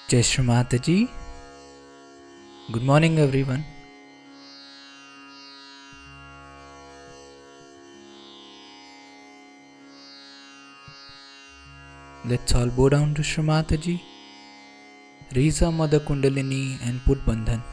Jai Shri Mataji. Good morning, everyone. Let's all bow down to Shri Mataji. Raise our Mother Kundalini and put Bandhan.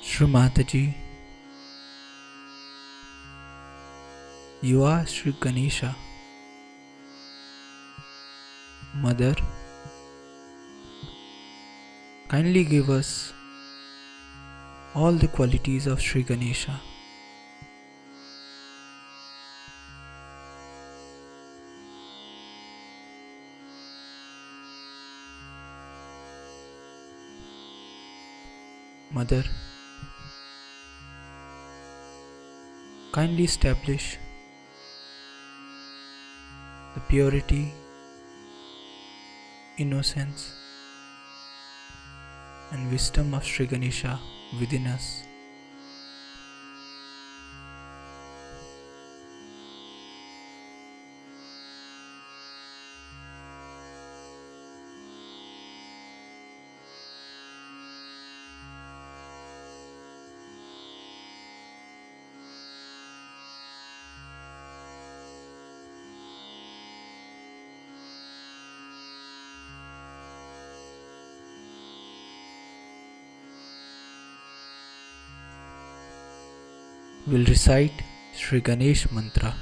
Shri Mataji, you are Shri Ganesha. Mother, kindly give us all the qualities of Shri Ganesha. Mother, kindly establish the purity, innocence, and wisdom of Shri Ganesha within us. We'll recite Shri Ganesh Mantra.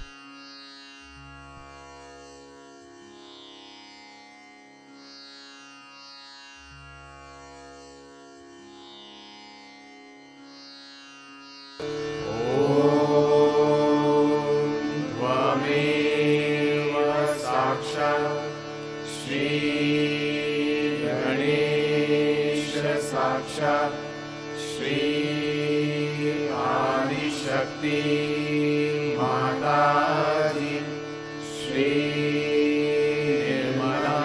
साक्षात् श्री आदिशक्ति माताजी श्री निर्मला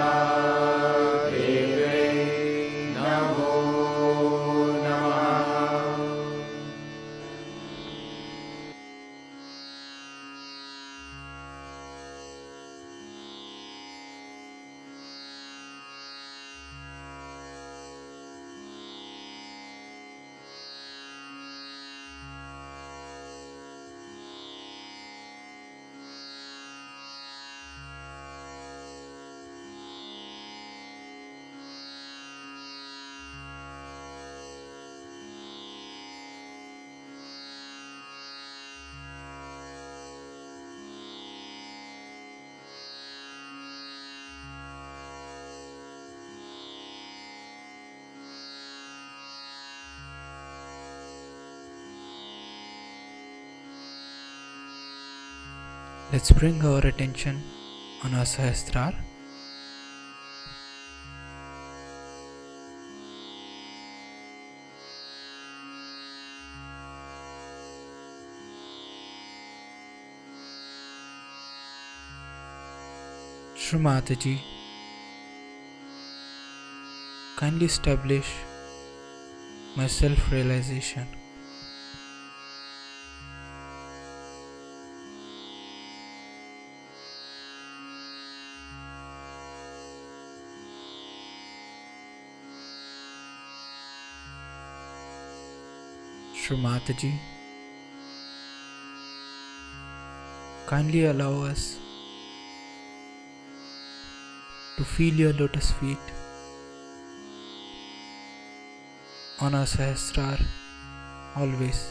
देवे नमो नमः। Let's bring our attention on our Sahasrara. Shri Mataji, kindly establish my self-realization. Shri Mataji, kindly allow us to feel your lotus feet on our Sahasrar always.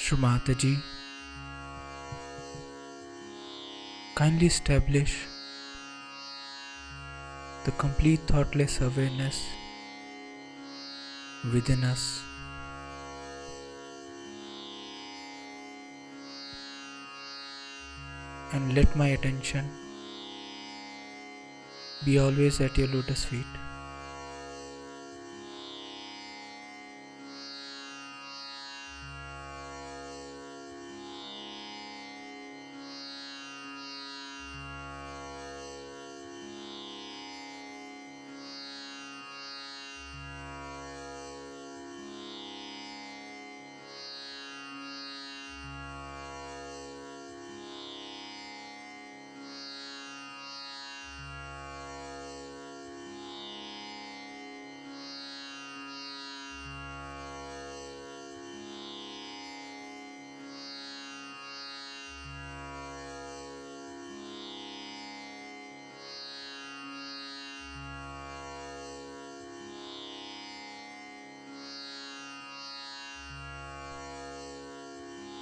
Shri Mataji, kindly establish the complete thoughtless awareness within us. And let my attention be always at your lotus feet.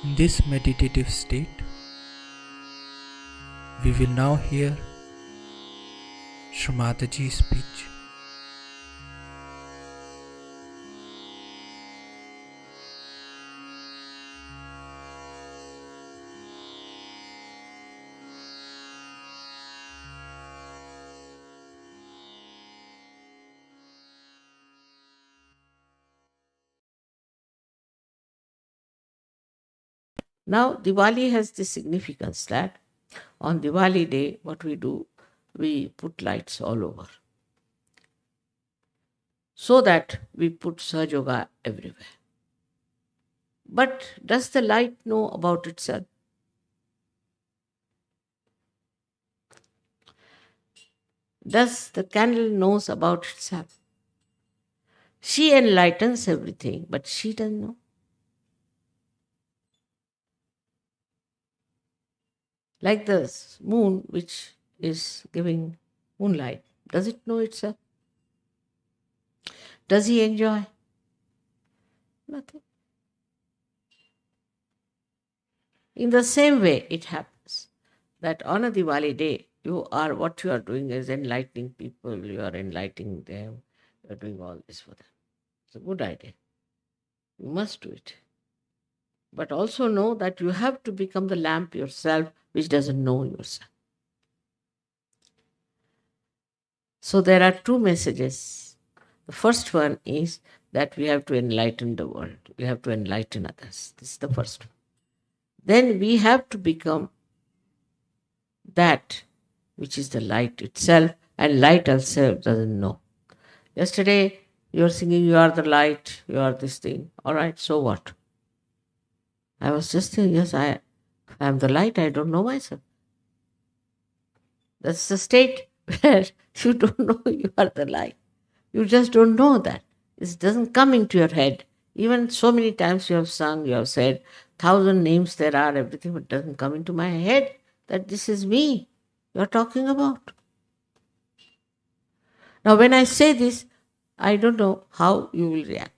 In this meditative state, we will now hear Shri Mataji's speech. Now, Diwali has this significance that on Diwali day, what we do, we put lights all over. So that we put Sahaja Yoga everywhere. But does the light know about itself? Does the candle knows about itself? She enlightens everything, but she doesn't know. Like the moon, which is giving moonlight, does it know itself? Does he enjoy? Nothing. In the same way, it happens that on a Diwali day, what you are doing is enlightening people, you are enlightening them, you are doing all this for them. It's a good idea. You must do it. But also know that you have to become the lamp yourself, which doesn't know yourself. So there are two messages. The first one is that we have to enlighten the world. We have to enlighten others. This is the first one. Then we have to become that which is the light itself, and light itself doesn't know. Yesterday, you are singing, you are the light, you are this thing. All right, so what? I was just saying, yes, I am the light, I don't know myself. That's the state where you don't know you are the light. You just don't know that. It doesn't come into your head. Even so many times you have sung, you have said, 1,000 names there are, everything, but it doesn't come into my head that this is me you're talking about. Now, when I say this, I don't know how you will react.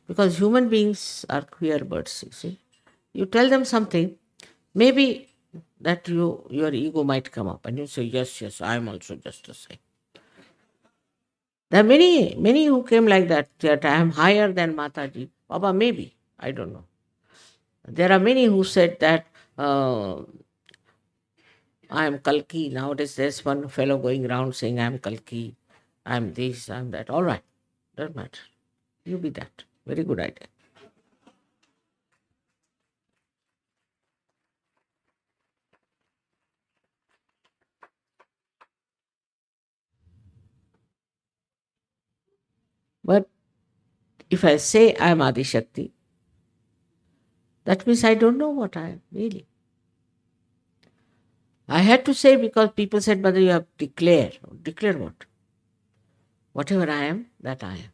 Because human beings are queer birds, you see. You tell them something, maybe that your ego might come up and you say, yes, yes, I am also just the same. There are many who came like that I am higher than Mataji. Baba, maybe, I don't know. There are many who said that I am Kalki. Nowadays there's one fellow going around saying I am Kalki, I am this, I am that. All right, doesn't matter. You be that. Very good idea. But if I say I am Adi Shakti, that means I don't know what I am really. I had to say because people said, Mother, you have declared. Declare what? Whatever I am, that I am.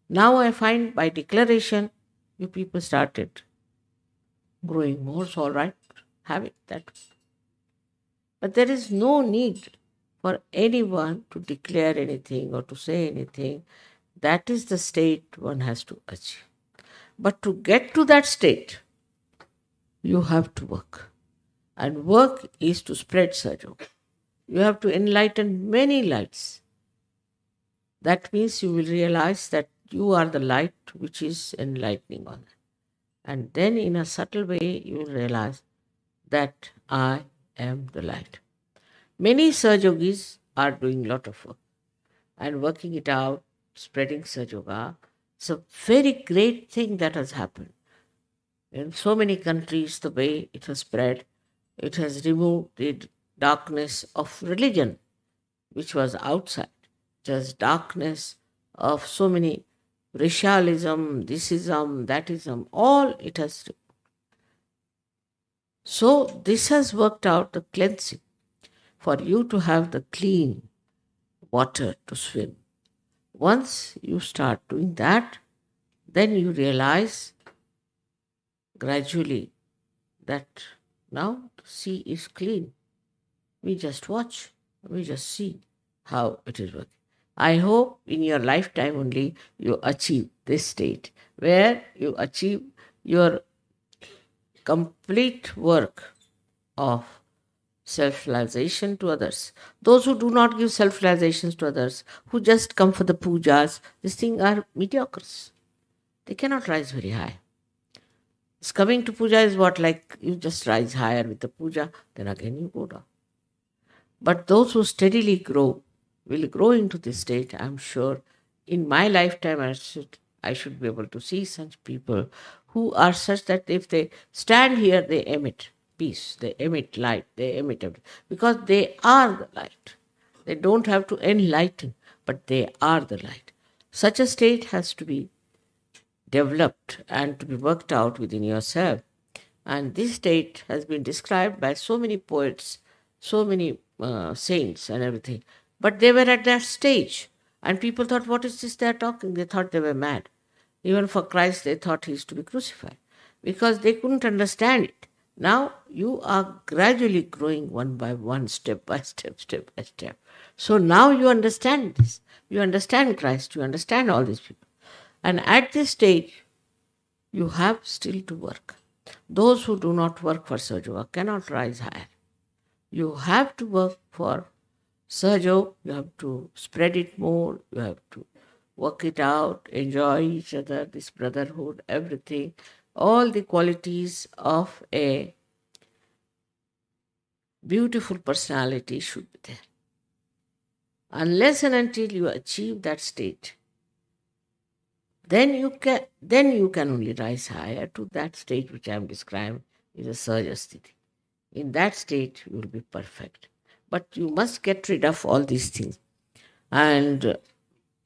Now I find by declaration, you people started growing more, so all right, have it that way. But there is no need for anyone to declare anything or to say anything. That is the state one has to achieve. But to get to that state, you have to work. And work is to spread Sahaja. You have to enlighten many lights. That means you will realize that you are the light which is enlightening on it. And then in a subtle way, you will realize that I am the light. Many Sahajogis are doing a lot of work and working it out, spreading Sahaja. It's a very great thing that has happened. In so many countries, the way it has spread, it has removed the darkness of religion, which was outside. Just darkness of so many racialism, thisism, thatism, all it has. So this has worked out the cleansing for you to have the clean water to swim. Once you start doing that, then you realize gradually that now the sea is clean. We just watch, we just see how it is working. I hope in your lifetime only you achieve this state where you achieve your complete work of self-realization to others. Those who do not give self-realizations to others, who just come for the pujas, these things are mediocres. They cannot rise very high. This coming to puja is what, like you just rise higher with the puja, then again you go down. But those who steadily grow will grow into this state. I'm sure in my lifetime I should be able to see such people who are such that if they stand here, they emit peace, they emit light, they emit everything. Because they are the light. They don't have to enlighten, but they are the light. Such a state has to be developed and to be worked out within yourself. And this state has been described by so many poets, so many saints and everything. But they were at that stage. And people thought, what is this they are talking? They thought they were mad. Even for Christ, they thought he is to be crucified. Because they couldn't understand it. Now you are gradually growing one by one, step by step, step by step. So now you understand this. You understand Christ. You understand all these people. And at this stage, you have still to work. Those who do not work for Sahaja cannot rise higher. You have to work for Sahaja, you have to spread it more, you have to work it out, enjoy each other, this brotherhood, everything, all the qualities of a beautiful personality should be there. Unless and until you achieve that state, then you can only rise higher to that state which I am describing is a Sahaja Sthiti. In that state, you will be perfect. But you must get rid of all these things. And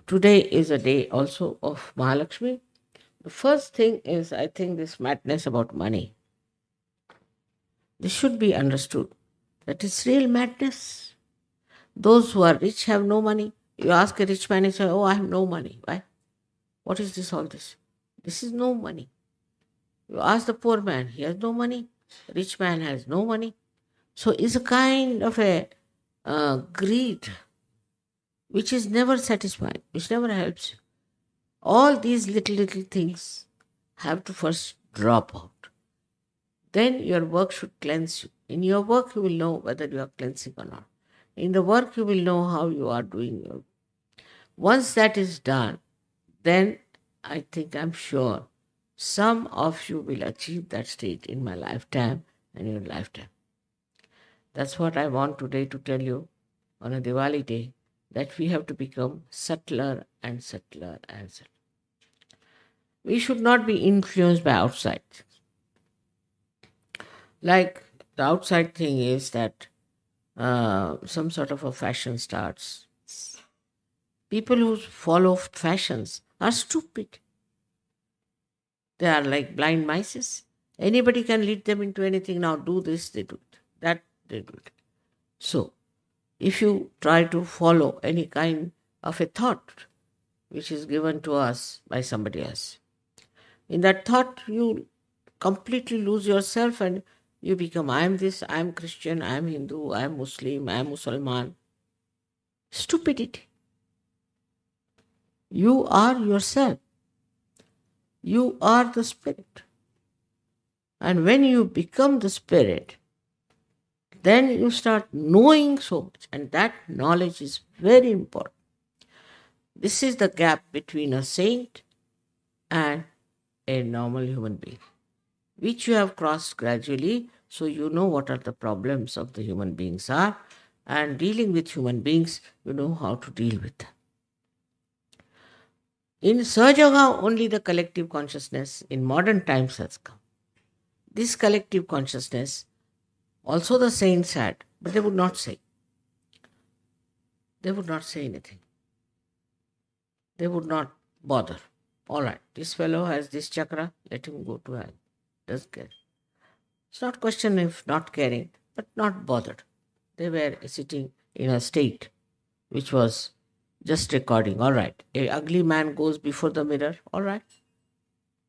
today is a day also of Mahalakshmi. The first thing is, I think, this madness about money. This should be understood. That is real madness. Those who are rich have no money. You ask a rich man, he says, "Oh, I have no money." Why? What is this, all this? This is no money. You ask the poor man, he has no money. Rich man has no money. So it's a kind of a greed which is never satisfying, which never helps you. All these little things have to first drop out. Then your work should cleanse you. In your work, you will know whether you are cleansing or not. In the work, you will know how you are doing your. Once that is done, then I think, I'm sure, some of you will achieve that state in my lifetime and your lifetime. That's what I want today to tell you on a Diwali day, that we have to become subtler and subtler and subtler. We should not be influenced by outside. Like the outside thing is that some sort of a fashion starts. People who follow fashions are stupid. They are like blind mice. Anybody can lead them into anything. Now do this, they do it. That, they do it. So, if you try to follow any kind of a thought which is given to us by somebody else, in that thought you completely lose yourself and you become, I am this, I am Christian, I am Hindu, I am Muslim, I am Musalman. Stupidity. You are yourself. You are the spirit. And when you become the spirit, then you start knowing so much. And that knowledge is very important. This is the gap between a saint and a normal human being, which you have crossed gradually, so you know what are the problems of the human beings are, and dealing with human beings, you know how to deal with them. In Sahaja only the collective consciousness in modern times has come. This collective consciousness, also the saints had, but they would not say. They would not say anything. They would not bother. All right, this fellow has this chakra, let him go to hell. Doesn't care. It's not question of not caring, but not bothered. They were sitting in a state which was just recording. All right, a ugly man goes before the mirror. All right.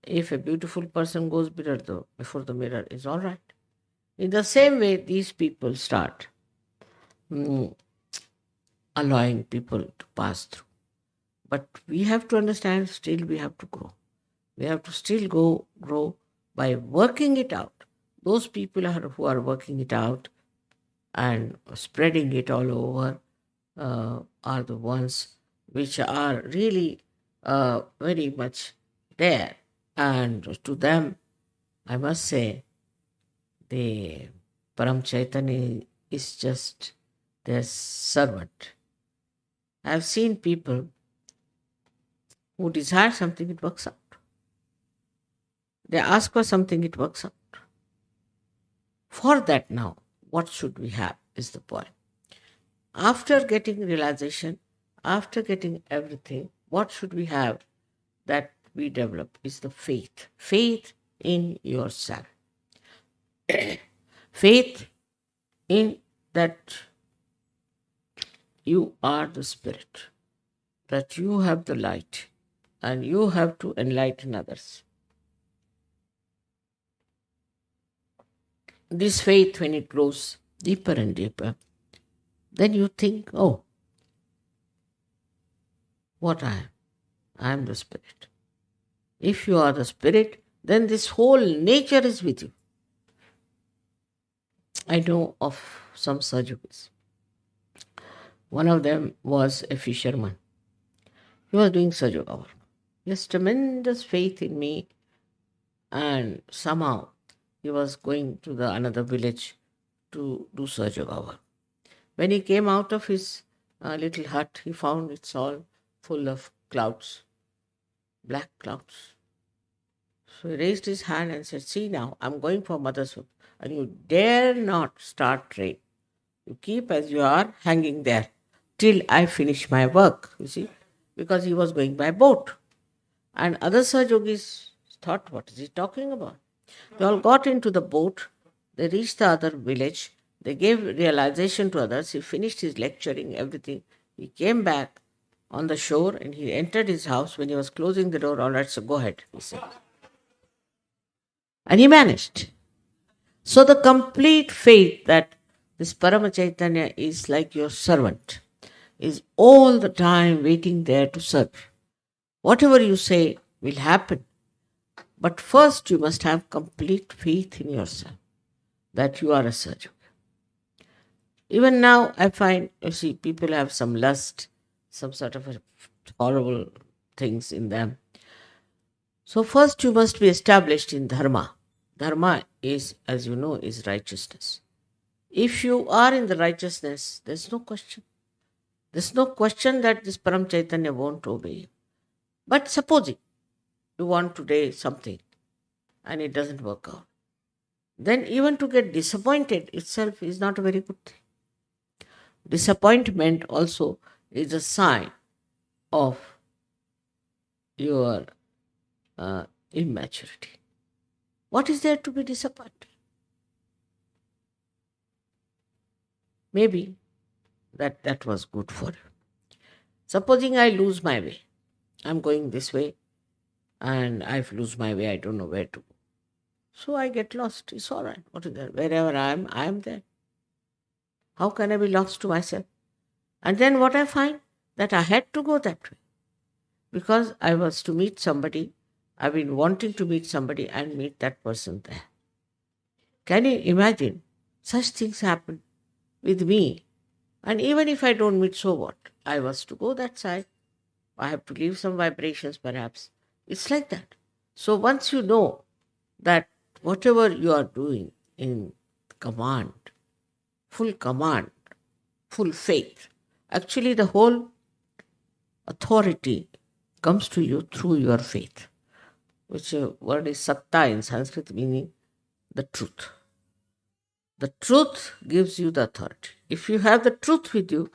If a beautiful person goes before the mirror, is all right. In the same way, these people start allowing people to pass through. But we have to understand, still we have to grow. We have to still grow by working it out. Those people who are working it out and spreading it all over are the ones which are really very much there. And to them, I must say, the Param Chaitanya is just their servant. I have seen people who desire something, it works out. They ask for something, it works out. For that now, what should we have is the point. After getting realization, after getting everything, what should we have that we develop is the faith. Faith in yourself. Faith in that you are the spirit, that you have the light, and you have to enlighten others. This faith, when it grows deeper and deeper, then you think, oh, what I am? I am the spirit. If you are the spirit, then this whole nature is with you. I know of some sadhus. One of them was a fisherman. He was doing sahaja work. He has tremendous faith in me, and somehow he was going to another village to do sahaja work. When he came out of his little hut, he found it's all full of clouds, black clouds. So he raised his hand and said, see now, I'm going for motherhood, and you dare not start train. You keep as you are hanging there till I finish my work, you see, because he was going by boat. And other Sahajogis thought, what is he talking about? They all got into the boat. They reached the other village. They gave realization to others. He finished his lecturing, everything. He came back on the shore and he entered his house. When he was closing the door, all right, so go ahead, he said. And he managed. So the complete faith that this Parama Chaitanya is like your servant, is all the time waiting there to serve. Whatever you say will happen. But first you must have complete faith in yourself that you are a Sahaja. Even now I find, you see, people have some lust, some sort of horrible things in them. So first you must be established in Dharma. Dharma is, as you know, is righteousness. If you are in the righteousness, there's no question. There's no question that this Param Chaitanya won't obey you. But supposing you want today something and it doesn't work out, then even to get disappointed itself is not a very good thing. Disappointment also is a sign of your immaturity. What is there to be disappointed? Maybe that was good for you. Supposing I lose my way. I'm going this way and I lose my way. I don't know where to go. So I get lost. It's all right. What is there? Wherever I am there. How can I be lost to myself? And then what I find? That I had to go that way. Because I was to meet somebody. I've been wanting to meet somebody and meet that person there. Can you imagine? Such things happen with me. And even if I don't meet, so what? I was to go that side. I have to leave some vibrations perhaps. It's like that. So once you know that whatever you are doing in command, full faith, actually the whole authority comes to you through your faith, which word is satta in Sanskrit, meaning the truth. The truth gives you the authority. If you have the truth with you,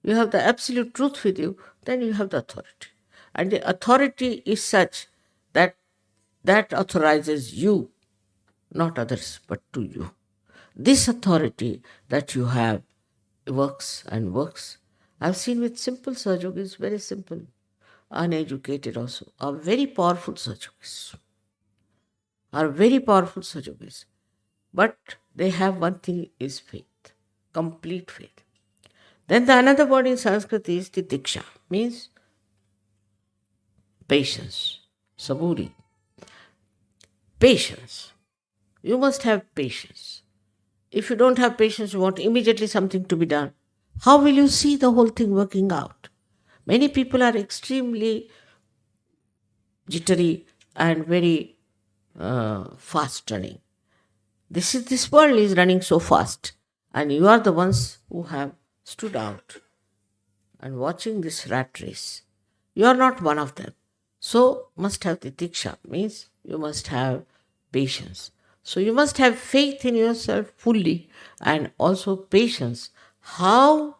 you have the absolute truth with you, then you have the authority. And the authority is such that authorizes you, not others, but to you. This authority that you have works and works. I've seen with simple Sahajogis, very simple, uneducated also, are very powerful Sahajogis. But they have one thing is faith, complete faith. Then the another word in Sanskrit is titiksha, means patience, saburi. Patience. You must have patience. If you don't have patience, you want immediately something to be done. How will you see the whole thing working out? Many people are extremely jittery and very fast running. This world is running so fast, and you are the ones who have stood out and watching this rat race. You are not one of them. So must have titiksha, means you must have patience. So you must have faith in yourself fully and also patience. How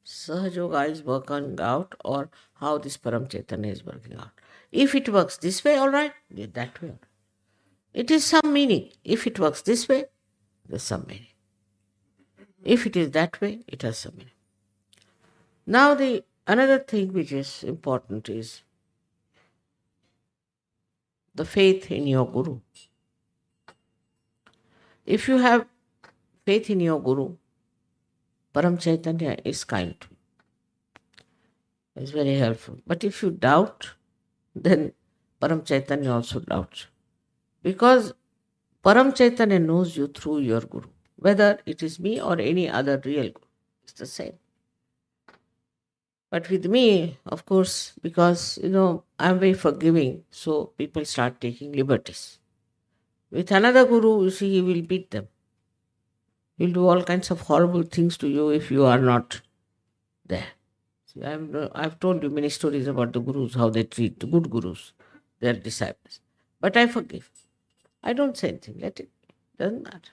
Sahajoga is working out or how this Param Chaitanya is working out. If it works this way, all right, that way. It is some meaning. If it works this way, there's some meaning. If it is that way, it has some meaning. Now the another thing which is important is the faith in your Guru. If you have faith in your Guru, Param Chaitanya is kind to you. It's very helpful. But if you doubt, then Param Chaitanya also doubts. Because Param Chaitanya knows you through your Guru. Whether it is me or any other real Guru, it's the same. But with me, of course, because, I'm very forgiving, so people start taking liberties. With another Guru, you see, he will beat them. He'll do all kinds of horrible things to you if you are not there. See, I've told you many stories about the Gurus, how they treat the good Gurus, their disciples. But I forgive. I don't say anything, let it be. Doesn't matter.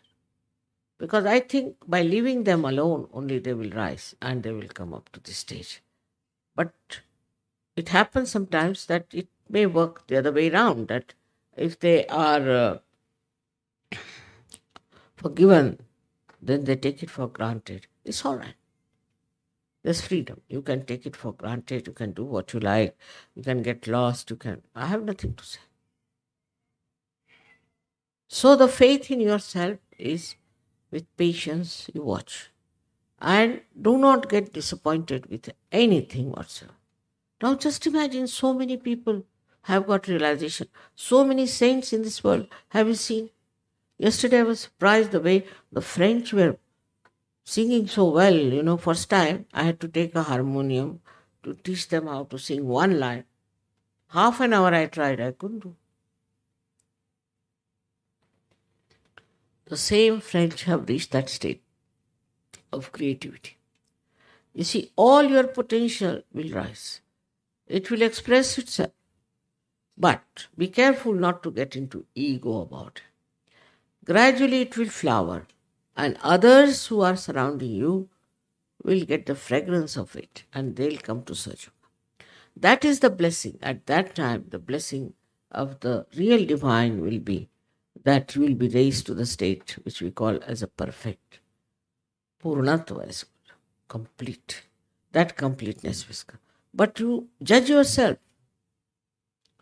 Because I think by leaving them alone, only they will rise and they will come up to this stage. But it happens sometimes that it may work the other way around, that if they are forgiven, then they take it for granted. It's all right. There's freedom. You can take it for granted. You can do what you like. You can get lost. I have nothing to say. So the faith in yourself is with patience you watch. And do not get disappointed with anything whatsoever. Now just imagine so many people have got realization. So many saints in this world. Have you seen? Yesterday I was surprised the way the French were singing so well. First time I had to take a harmonium to teach them how to sing one line. Half an hour I tried, I couldn't do. The same French have reached that state of creativity. You see, all your potential will rise. It will express itself. But be careful not to get into ego about it. Gradually it will flower, and others who are surrounding you will get the fragrance of it, and they'll come to search you. That is the blessing. At that time, the blessing of the real divine will be that you will be raised to the state which we call as a perfect. Purnatva is complete. That completeness will come. But you judge yourself.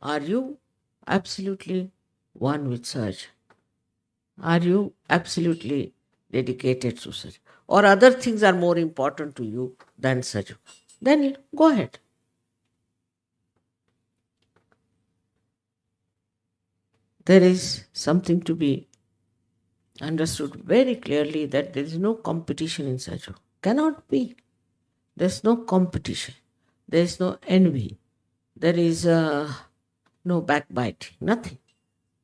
Are you absolutely one with Saj? Are you absolutely dedicated to Saj? Or other things are more important to you than Saj? Then go ahead. There is something to be understood very clearly, that there is no competition in Saj. Cannot be. There is no competition. There is no envy. There is no backbiting. Nothing.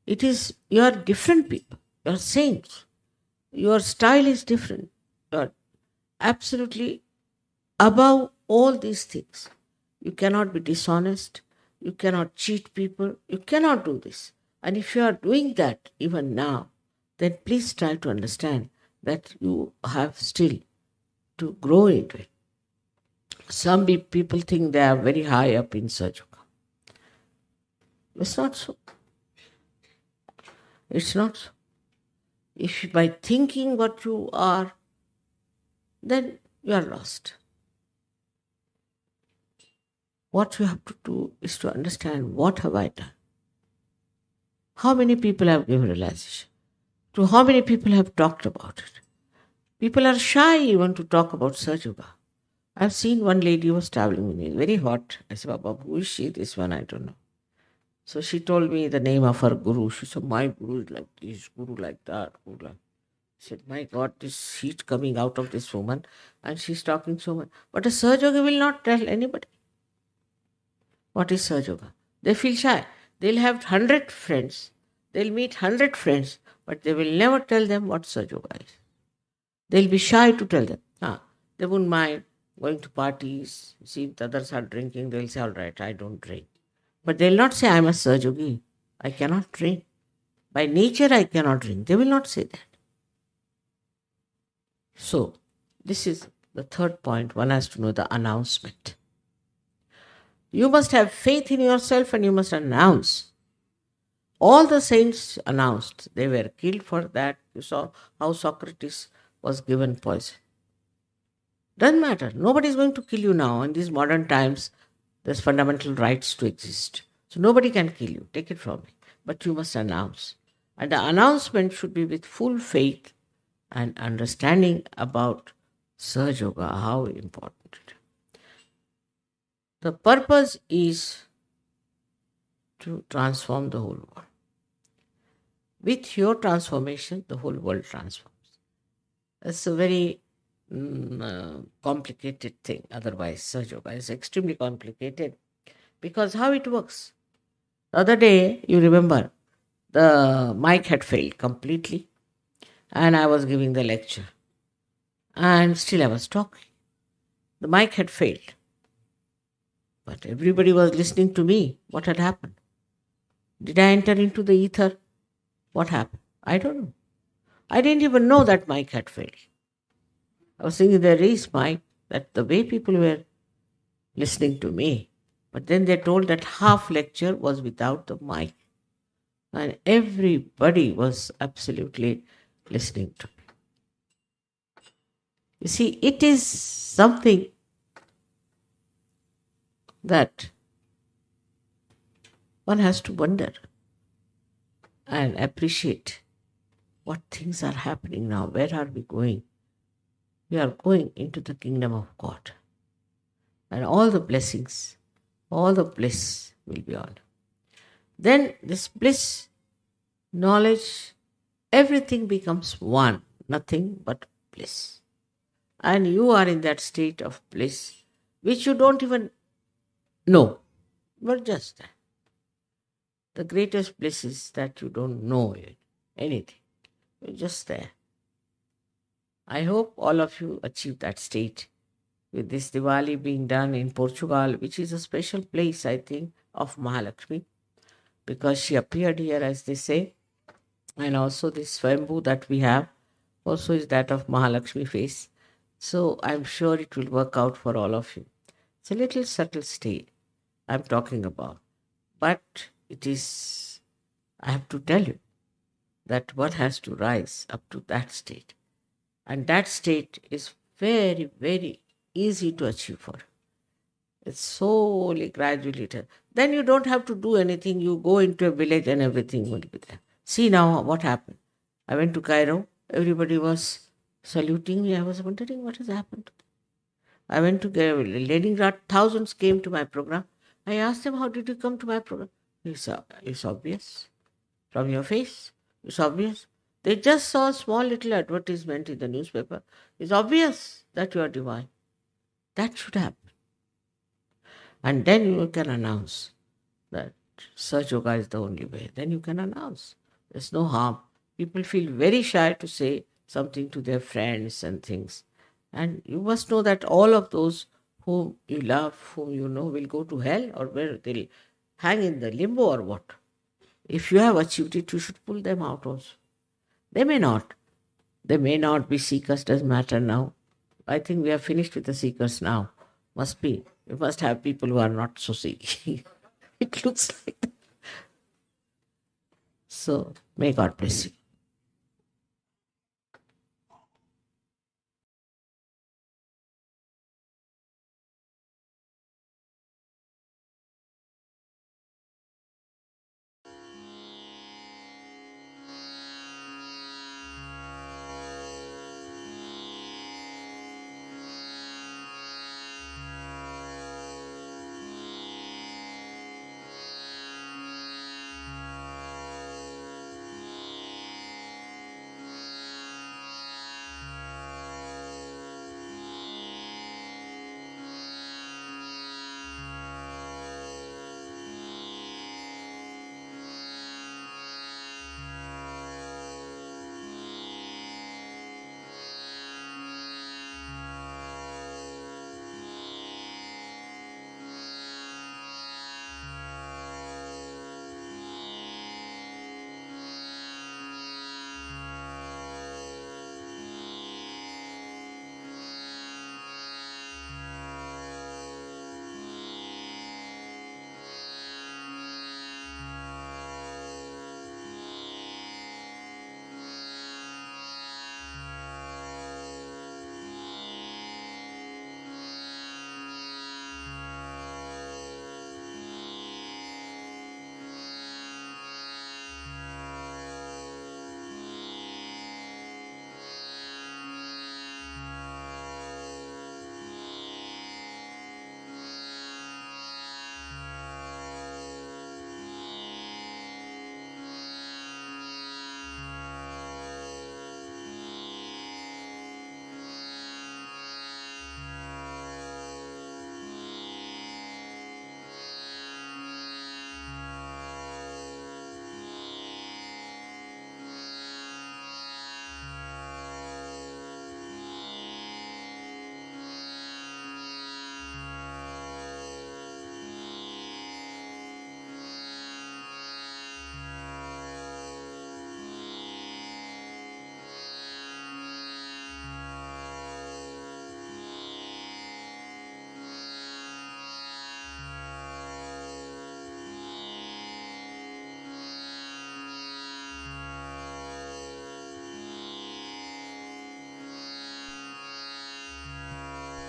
It is, you are different people. You are saints. Your style is different. You are absolutely above all these things. You cannot be dishonest. You cannot cheat people. You cannot do this. And if you are doing that even now, then please try to understand that you have still to grow into it. Some people think they are very high up in Sahaja Yoga. It's not so. It's not so. If by thinking what you are, then you are lost. What you have to do is to understand, what have I done? How many people have given realization? To how many people have talked about it? People are shy even to talk about Sahaja Yoga. I've seen one lady who was traveling with me, very hot. I said, Baba, who is she? This one, I don't know. So she told me the name of her guru. She said, my guru is like this, guru like that, guru like. I said, my God, this heat coming out of this woman, and she's talking so much. But a Sahaja Yogi will not tell anybody what is Sahaja Yoga. They feel shy. They'll have 100 friends. They'll meet 100 friends, but they will never tell them what Sahaja Yoga is. They'll be shy to tell them. They wouldn't mind going to parties. See, if the others are drinking, they'll say, all right, I don't drink. But they'll not say, I'm a Sahaja Yogi. I cannot drink. By nature, I cannot drink. They will not say that. So, this is the third point. One has to know the announcement. You must have faith in yourself and you must announce. All the saints announced. They were killed for that. You saw how Socrates was given poison. Doesn't matter. Nobody is going to kill you now. In these modern times, there's fundamental rights to exist. So nobody can kill you. Take it from me. But you must announce. And the announcement should be with full faith and understanding about Sahaja Yoga, how important it is. The purpose is to transform the whole world. With your transformation, the whole world transforms. It's a very complicated thing. Otherwise, Sahaja Yoga is extremely complicated, because how it works. The other day, you remember, the mic had failed completely, and I was giving the lecture, and still I was talking. The mic had failed, but everybody was listening to me. What had happened? Did I enter into the ether? What happened? I don't know. I didn't even know that mic had failed. I was thinking there is mic, that the way people were listening to me. But then they told that half lecture was without the mic. And everybody was absolutely listening to me. You see, it is something that one has to wonder and appreciate what things are happening now. Where are we going? We are going into the kingdom of God. And all the blessings, all the bliss will be on. Then this bliss, knowledge, everything becomes one, nothing but bliss. And you are in that state of bliss, which you don't even know, but just that. The greatest bliss is that you don't know anything. You're just there. I hope all of you achieve that state with this Diwali being done in Portugal, which is a special place, I think, of Mahalakshmi, because she appeared here, as they say, and also this Swambhu that we have also is that of Mahalakshmi face. So I'm sure it will work out for all of you. It's a little subtle state I'm talking about, but it is, I have to tell you, that one has to rise up to that state. And that state is very, very easy to achieve for. It's slowly, gradually. Then you don't have to do anything. You go into a village and everything will be there. See now what happened. I went to Cairo. Everybody was saluting me. I was wondering what has happened. I went to Leningrad. Thousands came to my program. I asked them, how did you come to my program? It's obvious. From your face, it's obvious. They just saw a small little advertisement in the newspaper. It's obvious that you are divine. That should happen. And then you can announce that Saj Yoga is the only way. Then you can announce. There's no harm. People feel very shy to say something to their friends and things. And you must know that all of those whom you love, whom you know, will go to hell, or where they'll hang in the limbo or what. If you have achieved it, you should pull them out also. They may not. They may not be seekers, doesn't matter now. I think we are finished with the seekers now. Must be. We must have people who are not so seeking. It looks like that. So, may God bless you.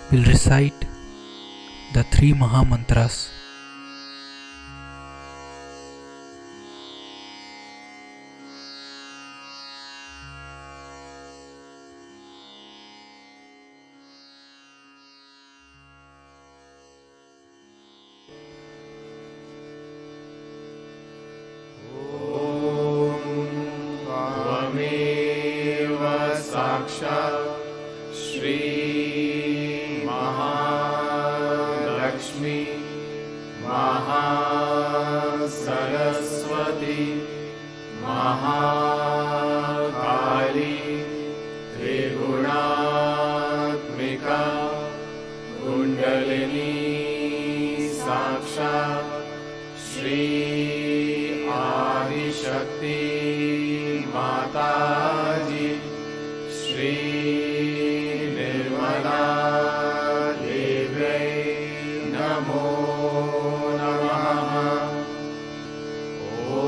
We'll recite the three Maha Mantras. त्वमेव साक्षात् श्री महालक्ष्मी महासरस्वती महाकाली त्रिगुणात्मिका कुण्डलिनी साक्षात् श्री आदिशक्ति माताजी श्री निर्मला देव्यै नमो नमः। ॐ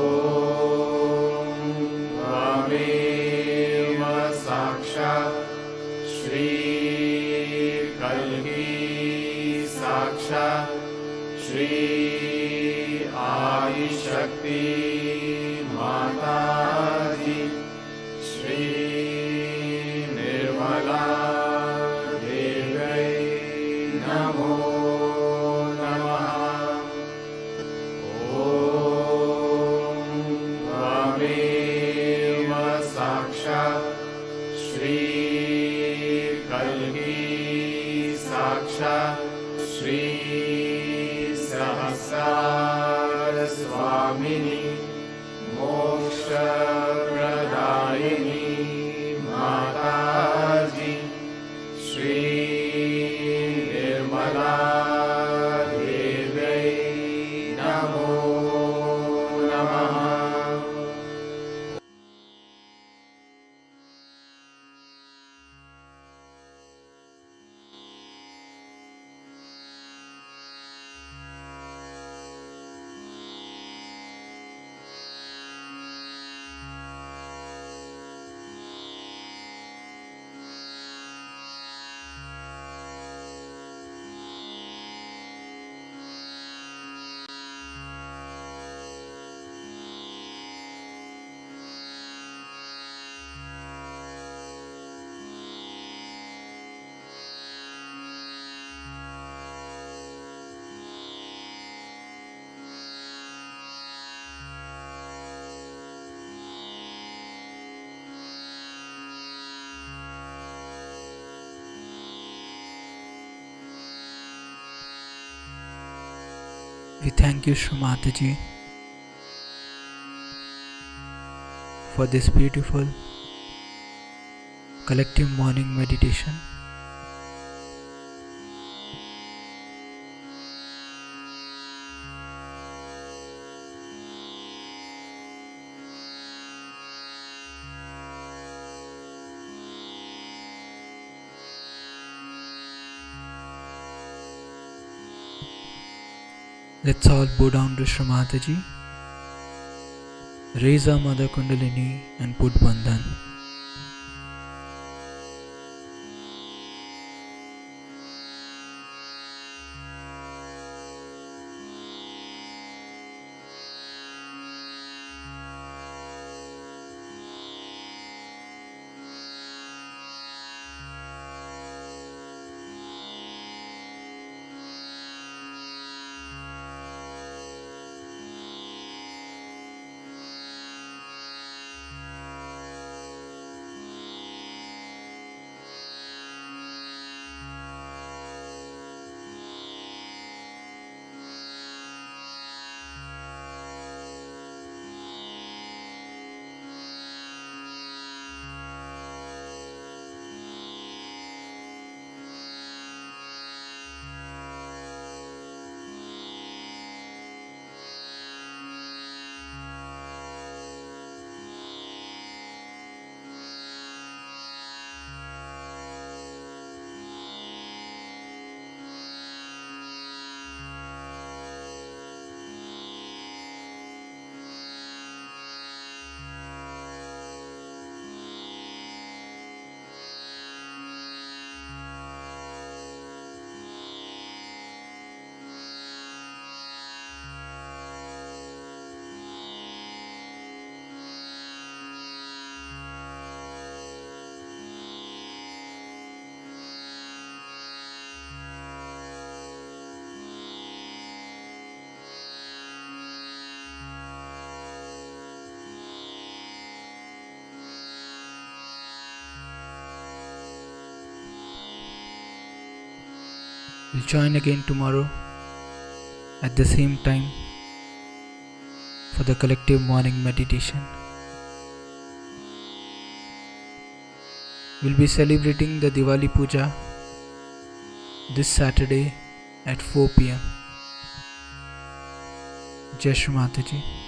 त्वमेव साक्षात् श्री कल्की साक्षात् श्री आदिशक्ति माताजी श्री निर्मला देव्यै नमो नमः। ॐ त्वमेव साक्षात् श्री कल्की साक्षात् श्री सहस्रार स्वामिनी मोक्षप्रदायिनी माताजी श्री निर्मला देव्यै नमो नमः। We thank you, Shri Mataji, for this beautiful collective morning meditation. Let's all bow down to Shri Mataji, raise our Mother Kundalini and put Bandhan. We'll join again tomorrow at the same time for the collective morning meditation. We'll be celebrating the Diwali Puja this Saturday at 4 p.m. Jai Shri Mataji.